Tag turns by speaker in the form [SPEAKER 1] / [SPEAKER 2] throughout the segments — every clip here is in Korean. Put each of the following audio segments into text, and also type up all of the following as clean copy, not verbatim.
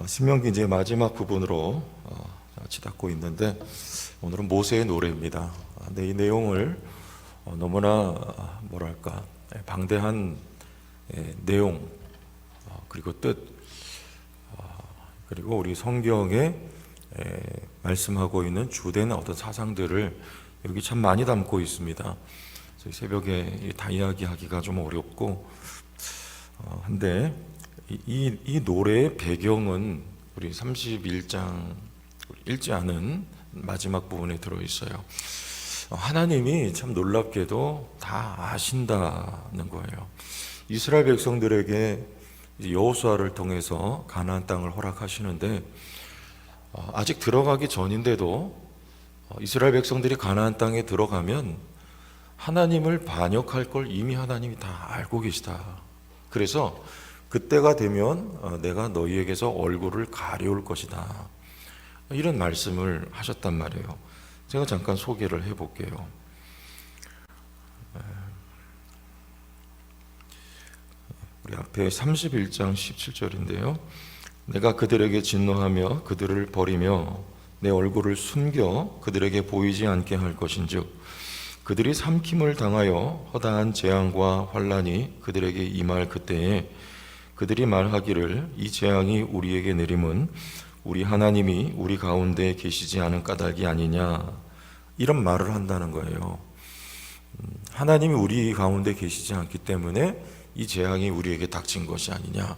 [SPEAKER 1] 신명기 이제 마지막 부분으로 치닫고 있는데 오늘은 모세의 노래입니다. 근데 이 내용을 너무나 뭐랄까 방대한 내용 그리고 뜻 그리고 우리 성경에 말씀하고 있는 주된 어떤 사상들을 여기 참 많이 담고 있습니다. 새벽에 다 이야기하기가 좀 어렵고 한데 이 노래의 배경은 우리 31장 읽지 않은 마지막 부분에 들어있어요. 하나님이 참 놀랍게도 다 아신다는 거예요. 이스라엘 백성들에게 여호수아를 통해서 가나안 땅을 허락하시는데 아직 들어가기 전인데도 이스라엘 백성들이 가나안 땅에 들어가면 하나님을 반역할 걸 이미 하나님이 다 알고 계시다. 그래서 그때가 되면 내가 너희에게서 얼굴을 가려울 것이다. 이런 말씀을 하셨단 말이에요. 제가 잠깐 소개를 해볼게요. 우리 앞에 31장 17절인데요. 내가 그들에게 진노하며 그들을 버리며 내 얼굴을 숨겨 그들에게 보이지 않게 할 것인즉 그들이 삼킴을 당하여 허다한 재앙과 환난이 그들에게 임할 그때에 그들이 말하기를 이 재앙이 우리에게 내림은 우리 하나님이 우리 가운데 계시지 않은 까닭이 아니냐, 이런 말을 한다는 거예요. 하나님이 우리 가운데 계시지 않기 때문에 이 재앙이 우리에게 닥친 것이 아니냐.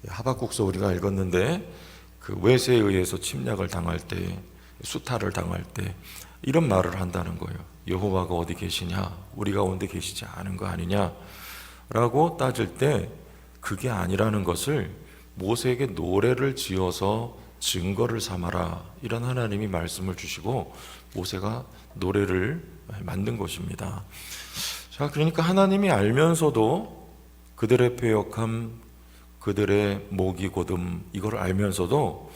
[SPEAKER 1] 하박국서 우리가 읽었는데 그 외세에 의해서 침략을 당할 때, 수탈을 당할 때 이런 말을 한다는 거예요. 여호와가 어디 계시냐, 우리 가운데 계시지 않은 거 아니냐 라고 따질 때 그게 아니라는 것을 모세에게 노래를 지어서 증거를 삼아라, 이런 하나님이 말씀을 주시고 모세가 노래를 만든 것입니다. 자, 그러니까 하나님이 알면서도 그들의 패역함, 그들의 목이 곧음, 이걸 알면서도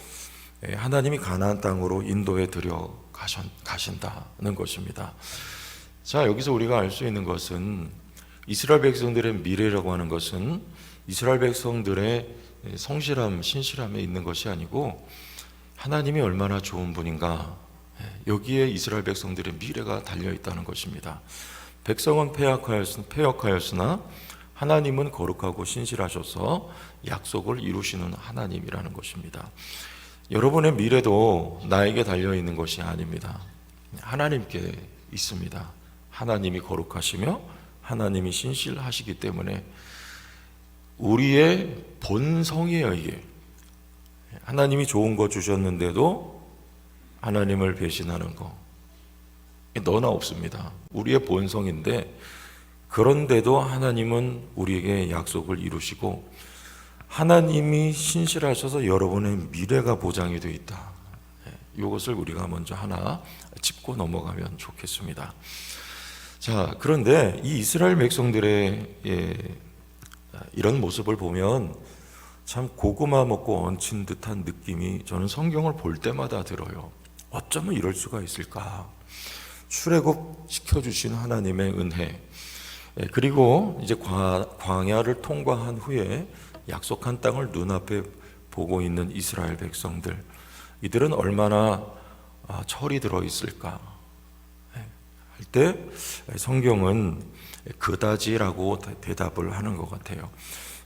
[SPEAKER 1] 하나님이 가나안 땅으로 인도해 들여 가신다는 것입니다. 자, 여기서 우리가 알 수 있는 것은 이스라엘 백성들의 미래라고 하는 것은 이스라엘 백성들의 성실함, 신실함에 있는 것이 아니고 하나님이 얼마나 좋은 분인가, 여기에 이스라엘 백성들의 미래가 달려있다는 것입니다. 백성은 패역하였으나 하나님은 거룩하고 신실하셔서 약속을 이루시는 하나님이라는 것입니다. 여러분의 미래도 나에게 달려있는 것이 아닙니다. 하나님께 있습니다. 하나님이 거룩하시며 하나님이 신실하시기 때문에 우리의 본성에 의해 하나님이 좋은 거 주셨는데도 하나님을 배신하는 거, 너나 없습니다. 우리의 본성인데 그런데도 하나님은 우리에게 약속을 이루시고 하나님이 신실하셔서 여러분의 미래가 보장이 되어 있다. 이것을 우리가 먼저 하나 짚고 넘어가면 좋겠습니다. 자, 그런데 이 이스라엘 백성들의 이런 모습을 보면 참 고구마 먹고 얹힌 듯한 느낌이 저는 성경을 볼 때마다 들어요. 어쩌면 이럴 수가 있을까? 출애굽 시켜주신 하나님의 은혜, 그리고 이제 광야를 통과한 후에 약속한 땅을 눈앞에 보고 있는 이스라엘 백성들, 이들은 얼마나 철이 들어있을까 할 때 성경은 그다지라고 대답을 하는 것 같아요.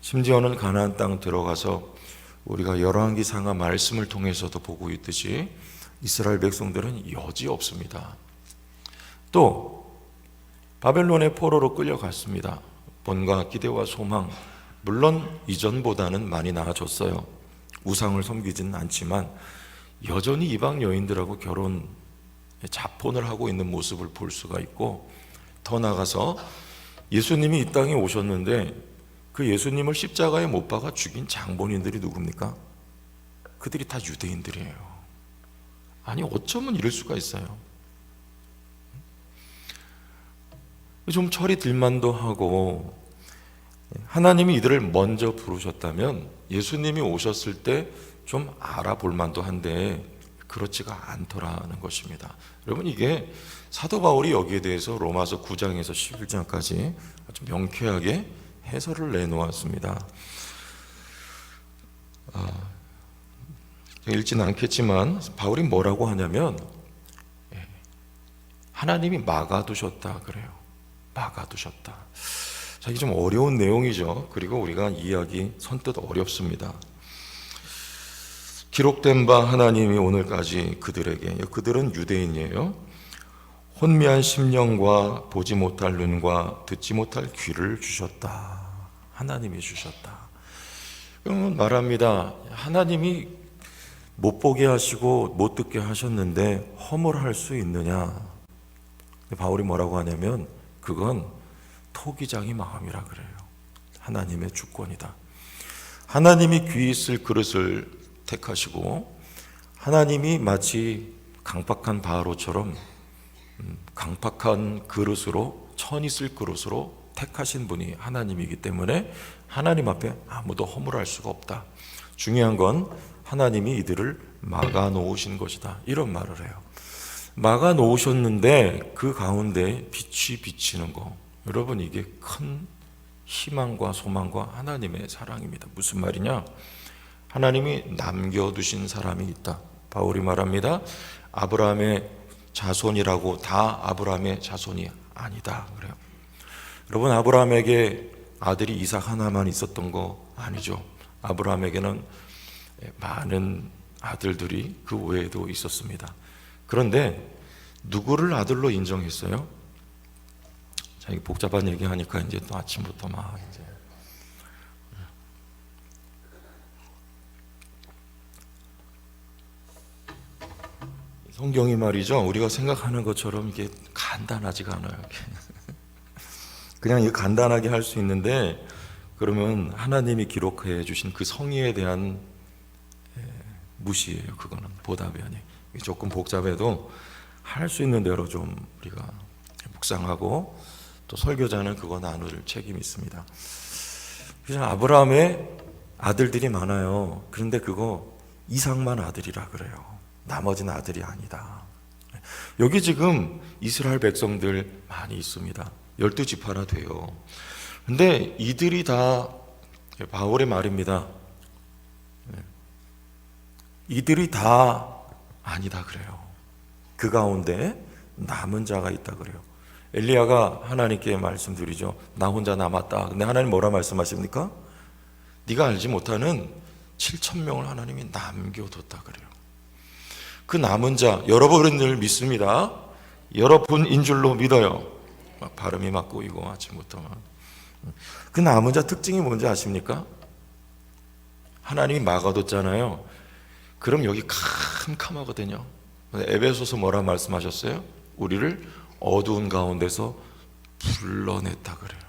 [SPEAKER 1] 심지어는 가나안 땅 들어가서 우리가 열왕기상하 말씀을 통해서도 보고 있듯이 이스라엘 백성들은 여지없습니다. 또 바벨론의 포로로 끌려갔습니다. 본과 기대와 소망, 물론 이전보다는 많이 나아졌어요. 우상을 섬기지는 않지만 여전히 이방 여인들하고 결혼 자폰을 하고 있는 모습을 볼 수가 있고, 더 나아가서 예수님이 이 땅에 오셨는데 그 예수님을 십자가에 못 박아 죽인 장본인들이 누굽니까? 그들이 다 유대인들이에요. 아니, 어쩌면 이럴 수가 있어요. 좀 철이 들만도 하고, 하나님이 이들을 먼저 부르셨다면 예수님이 오셨을 때 좀 알아볼 만도 한데 그렇지가 않더라는 것입니다. 여러분, 이게 사도 바울이 여기에 대해서 로마서 9장에서 11장까지 아주 명쾌하게 해설을 내놓았습니다. 읽지는 않겠지만 바울이 뭐라고 하냐면 하나님이 막아두셨다 그래요. 막아두셨다. 자, 이게 좀 어려운 내용이죠. 그리고 우리가 이해하기 선뜻 어렵습니다. 기록된 바 하나님이 오늘까지 그들은 유대인이에요. 혼미한 심령과 보지 못할 눈과 듣지 못할 귀를 주셨다. 하나님이 주셨다. 그러면 말합니다. 하나님이 못 보게 하시고 못 듣게 하셨는데 허물할 수 있느냐? 바울이 뭐라고 하냐면 그건 토기장의 마음이라 그래요. 하나님의 주권이다. 하나님이 귀 있을 그릇을 택하시고 하나님이 마치 강팍한 바로처럼 강팍한 그릇으로 천 있을 그릇으로 택하신 분이 하나님이기 때문에 하나님 앞에 아무도 허물할 수가 없다. 중요한 건 하나님이 이들을 막아 놓으신 것이다. 이런 말을 해요. 막아 놓으셨는데 그 가운데 빛이 비치는 거. 여러분 이게 큰 희망과 소망과 하나님의 사랑입니다. 무슨 말이냐? 하나님이 남겨두신 사람이 있다. 바울이 말합니다. 아브라함의 자손이라고 다 아브라함의 자손이 아니다. 그래요. 여러분 아브라함에게 아들이 이삭 하나만 있었던 거 아니죠. 아브라함에게는 많은 아들들이 그 외에도 있었습니다. 그런데 누구를 아들로 인정했어요? 자, 이게 복잡한 얘기하니까 이제 또 아침부터 막 이제 성경이 말이죠. 우리가 생각하는 것처럼 이게 간단하지가 않아요. 그냥 이거 간단하게 할 수 있는데 그러면 하나님이 기록해 주신 그 성의에 대한 무시예요. 그거는 보답이 아니에요. 조금 복잡해도 할 수 있는 대로 좀 우리가 묵상하고 또 설교자는 그거 나눌 책임이 있습니다. 그래서 아브라함의 아들들이 많아요. 그런데 그거 이삭만 아들이라 그래요. 나머지는 아들이 아니다. 여기 지금 이스라엘 백성들 많이 있습니다. 12지파나 돼요. 근데 이들이 다 바울의 말입니다. 이들이 다 아니다 그래요. 그 가운데 남은 자가 있다 그래요. 엘리야가 하나님께 말씀드리죠. 나 혼자 남았다. 근데 하나님 뭐라 말씀하십니까? 네가 알지 못하는 7,000명을 하나님이 남겨뒀다 그래요. 그 남은 자, 여러분을 믿습니다. 여러분인 줄로 믿어요. 막 발음이 막 꼬이고 아침부터 그 남은 자 특징이 뭔지 아십니까? 하나님이 막아뒀잖아요. 그럼 여기 캄캄하거든요. 에베소서 뭐라 말씀하셨어요? 우리를 어두운 가운데서 불러냈다 그래요.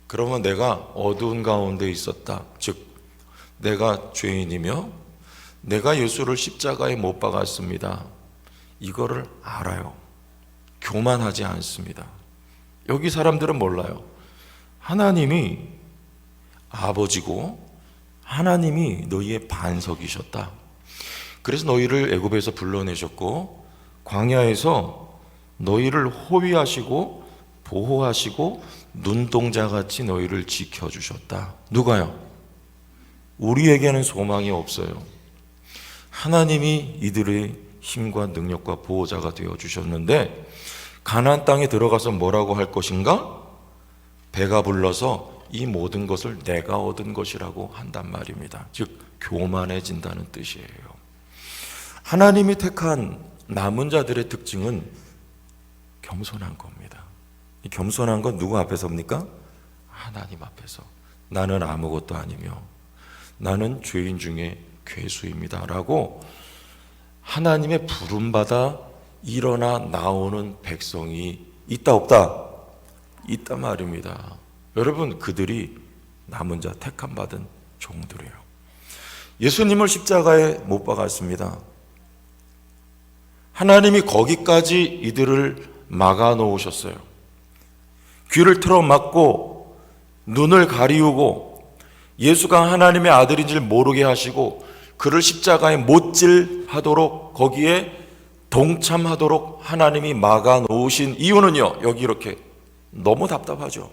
[SPEAKER 1] 그러면 내가 어두운 가운데 있었다. 즉 내가 죄인이며 내가 예수를 십자가에 못 박았습니다. 이거를 알아요. 교만하지 않습니다. 여기 사람들은 몰라요. 하나님이 아버지고 하나님이 너희의 반석이셨다. 그래서 너희를 애굽에서 불러내셨고 광야에서 너희를 호위하시고 보호하시고 눈동자같이 너희를 지켜주셨다. 누가요? 우리에게는 소망이 없어요. 하나님이 이들의 힘과 능력과 보호자가 되어주셨는데 가나안 땅에 들어가서 뭐라고 할 것인가? 배가 불러서 이 모든 것을 내가 얻은 것이라고 한단 말입니다. 즉 교만해진다는 뜻이에요. 하나님이 택한 남은 자들의 특징은 겸손한 겁니다. 이 겸손한 건 누구 앞에서입니까? 하나님 앞에서. 나는 아무것도 아니며 나는 죄인 중에 괴수입니다 라고 하나님의 부름받아 일어나 나오는 백성이 있다 없다? 있다 말입니다. 여러분 그들이 남은 자 택함 받은 종들이에요. 예수님을 십자가에 못 박았습니다. 하나님이 거기까지 이들을 막아 놓으셨어요. 귀를 틀어 막고 눈을 가리우고 예수가 하나님의 아들인 줄 모르게 하시고 그를 십자가에 못질하도록 거기에 동참하도록 하나님이 막아 놓으신 이유는요. 여기 이렇게 너무 답답하죠.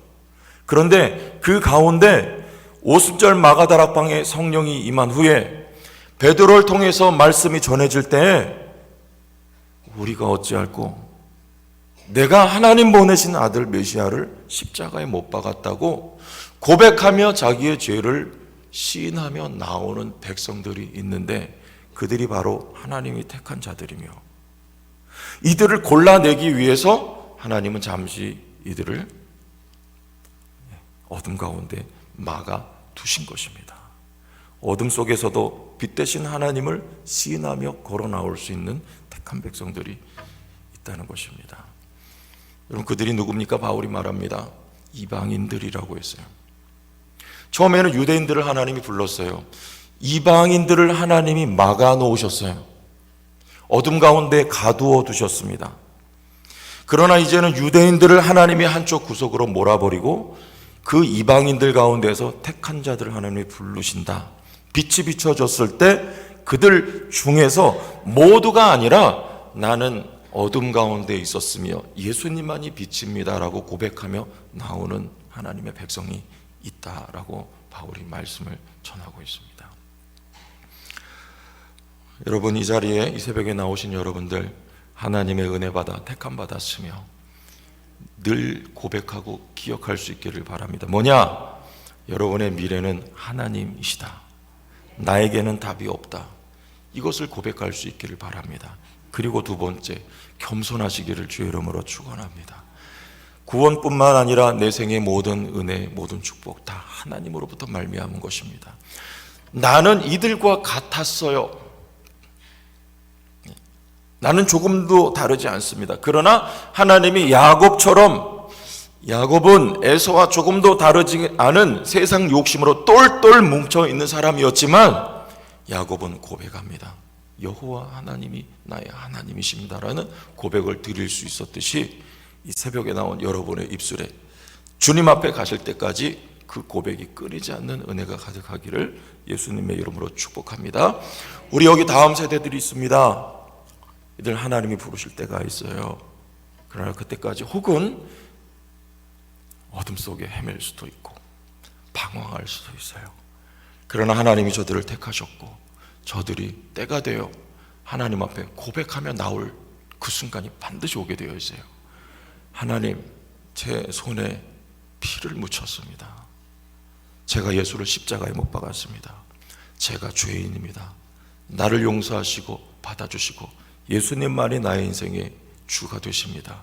[SPEAKER 1] 그런데 그 가운데 오순절 마가다락방에 성령이 임한 후에 베드로를 통해서 말씀이 전해질 때 우리가 어찌할꼬? 내가 하나님 보내신 아들 메시아를 십자가에 못 박았다고 고백하며 자기의 죄를 시인하며 나오는 백성들이 있는데, 그들이 바로 하나님이 택한 자들이며, 이들을 골라내기 위해서 하나님은 잠시 이들을 어둠 가운데 막아 두신 것입니다. 어둠 속에서도 빛 대신 하나님을 시인하며 걸어 나올 수 있는 택한 백성들이 있다는 것입니다. 여러분, 그들이 누굽니까? 바울이 말합니다. 이방인들이라고 했어요. 처음에는 유대인들을 하나님이 불렀어요. 이방인들을 하나님이 막아 놓으셨어요. 어둠 가운데 가두어 두셨습니다. 그러나 이제는 유대인들을 하나님이 한쪽 구석으로 몰아버리고 그 이방인들 가운데서 택한 자들을 하나님이 부르신다. 빛이 비춰졌을 때 그들 중에서 모두가 아니라 나는 어둠 가운데 있었으며 예수님만이 빛입니다라고 고백하며 나오는 하나님의 백성이 있다라고 바울이 말씀을 전하고 있습니다. 여러분, 이 자리에 이 새벽에 나오신 여러분들, 하나님의 은혜 받아 택함 받았으며 늘 고백하고 기억할 수 있기를 바랍니다. 뭐냐? 여러분의 미래는 하나님이시다. 나에게는 답이 없다. 이것을 고백할 수 있기를 바랍니다. 그리고 두 번째, 겸손하시기를 주의 이름으로 축원합니다. 구원뿐만 아니라 내 생의 모든 은혜, 모든 축복 다 하나님으로부터 말미암은 것입니다. 나는 이들과 같았어요. 나는 조금도 다르지 않습니다. 그러나 하나님이 야곱은 에서와 조금도 다르지 않은 세상 욕심으로 똘똘 뭉쳐 있는 사람이었지만 야곱은 고백합니다. 여호와 하나님이 나의 하나님이십니다라는 고백을 드릴 수 있었듯이, 이 새벽에 나온 여러분의 입술에 주님 앞에 가실 때까지 그 고백이 끊이지 않는 은혜가 가득하기를 예수님의 이름으로 축복합니다. 우리 여기 다음 세대들이 있습니다. 이들 하나님이 부르실 때가 있어요. 그러나 그때까지 혹은 어둠 속에 헤맬 수도 있고 방황할 수도 있어요. 그러나 하나님이 저들을 택하셨고 저들이 때가 되어 하나님 앞에 고백하며 나올 그 순간이 반드시 오게 되어 있어요. 하나님, 제 손에 피를 묻혔습니다. 제가 예수를 십자가에 못 박았습니다. 제가 죄인입니다. 나를 용서하시고 받아주시고 예수님만이 나의 인생의 주가 되십니다.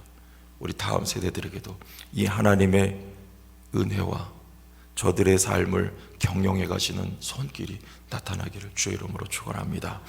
[SPEAKER 1] 우리 다음 세대들에게도 이 하나님의 은혜와 저들의 삶을 경영해 가시는 손길이 나타나기를 주의 이름으로 축원합니다.